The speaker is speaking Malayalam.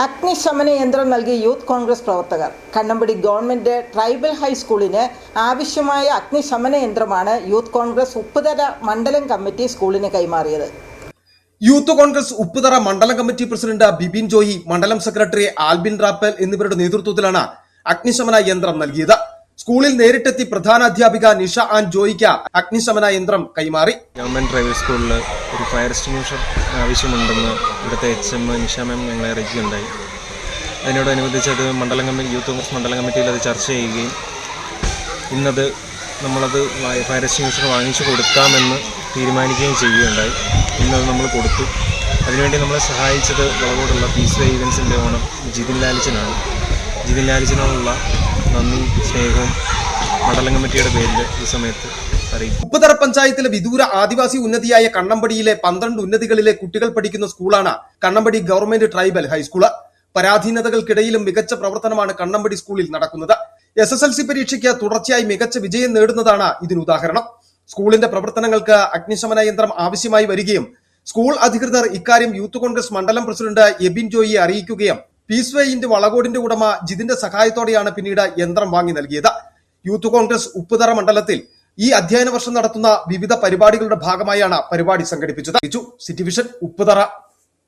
അഗ്നിശമന യന്ത്രം നൽകി യൂത്ത് കോൺഗ്രസ് പ്രവർത്തകർ. കണ്ണമ്പടി ഗവൺമെന്റ് ട്രൈബൽ ഹൈസ്കൂളിന് ആവശ്യമായ അഗ്നിശമന യന്ത്രമാണ് യൂത്ത് കോൺഗ്രസ് ഉപ്പുതറ മണ്ഡലം കമ്മിറ്റി സ്കൂളിന് കൈമാറിയത്. യൂത്ത് കോൺഗ്രസ് ഉപ്പുതറ മണ്ഡലം കമ്മിറ്റി പ്രസിഡന്റ് ബിബിൻ ജോയി, മണ്ഡലം സെക്രട്ടറി ആൽബിൻ റാപ്പൽ എന്നിവരുടെ നേതൃത്വത്തിലാണ് അഗ്നിശമന യന്ത്രം നൽകിയത്. സ്കൂളിൽ നേരിട്ടെത്തി പ്രധാന അധ്യാപിക നിഷ ആൻ ജോയിക്ക് അഗ്നിശമന യന്ത്രം കൈമാറി. ഗവൺമെന്റ് പ്രൈവറ്റ് സ്കൂളിൽ ഒരു ഫയർ എക്സ്റ്റിങ്വിഷർ ആവശ്യമുണ്ടെന്ന് ഇവിടുത്തെ HM നിഷ മാം ഞങ്ങളെ അറിയിക്കുകയുണ്ടായി. അതിനോടനുബന്ധിച്ച് അത് മണ്ഡലം കമ്മിറ്റി യൂത്ത് കോൺഗ്രസ് മണ്ഡലം കമ്മിറ്റിയിൽ അത് ചർച്ച ചെയ്യുകയും ഇന്നത് നമ്മളത് ഫയർ എക്സ്റ്റിങ്വിഷർ വാങ്ങിച്ചു കൊടുക്കാമെന്ന് തീരുമാനിക്കുകയും ചെയ്യുകയുണ്ടായി. ഇന്നത് നമ്മൾ കൊടുത്തു. അതിനുവേണ്ടി നമ്മളെ സഹായിച്ചത് വളവോടുള്ള പീസ് വേ ഇവൻസിൻ്റെ ഓണം ജിതിൻ ലാലിച്ചനാണ്. ജിതിൻ ലാലിച്ചനോടുള്ള നന്ദി സ്നേഹവും മണ്ഡലം കമ്മിറ്റിയുടെ പേരിൽ ഈ സമയത്ത് അറിയിക്കും. ഉപ്പുതറ പഞ്ചായത്തിലെ വിദൂര ആദിവാസി ഉന്നതിയായ കണ്ണമ്പടിയിലെ 12 ഉന്നതികളിലെ കുട്ടികൾ പഠിക്കുന്ന സ്കൂളാണ് കണ്ണമ്പടി ഗവൺമെന്റ് ട്രൈബൽ ഹൈസ്കൂള്. പരാധീനതകൾക്കിടയിലും മികച്ച പ്രവർത്തനമാണ് കണ്ണമ്പടി സ്കൂളിൽ നടക്കുന്നത്. SSLC പരീക്ഷയ്ക്ക് തുടർച്ചയായി മികച്ച വിജയം നേടുന്നതാണ് ഇതിനുദാഹരണം. സ്കൂളിന്റെ പ്രവർത്തനങ്ങൾക്ക് അഗ്നിശമന യന്ത്രം ആവശ്യമായി വരികയും സ്കൂൾ അധികൃതർ ഇക്കാര്യം യൂത്ത് കോൺഗ്രസ് മണ്ഡലം പ്രസിഡന്റ് എബിൻ ജോയിയെ അറിയിക്കുകയും പീസ് വേയിന്റെ വളകോടിന്റെ ഉടമ ജിതിന്റെ സഹായത്തോടെയാണ് പിന്നീട് യന്ത്രം വാങ്ങി നൽകിയത്. യൂത്ത് കോൺഗ്രസ് ഉപ്പുതറ മണ്ഡലത്തിൽ ഈ അധ്യയന വർഷം നടത്തുന്ന വിവിധ പരിപാടികളുടെ ഭാഗമായാണ് പരിപാടി സംഘടിപ്പിച്ചത്. City vision Upputhara.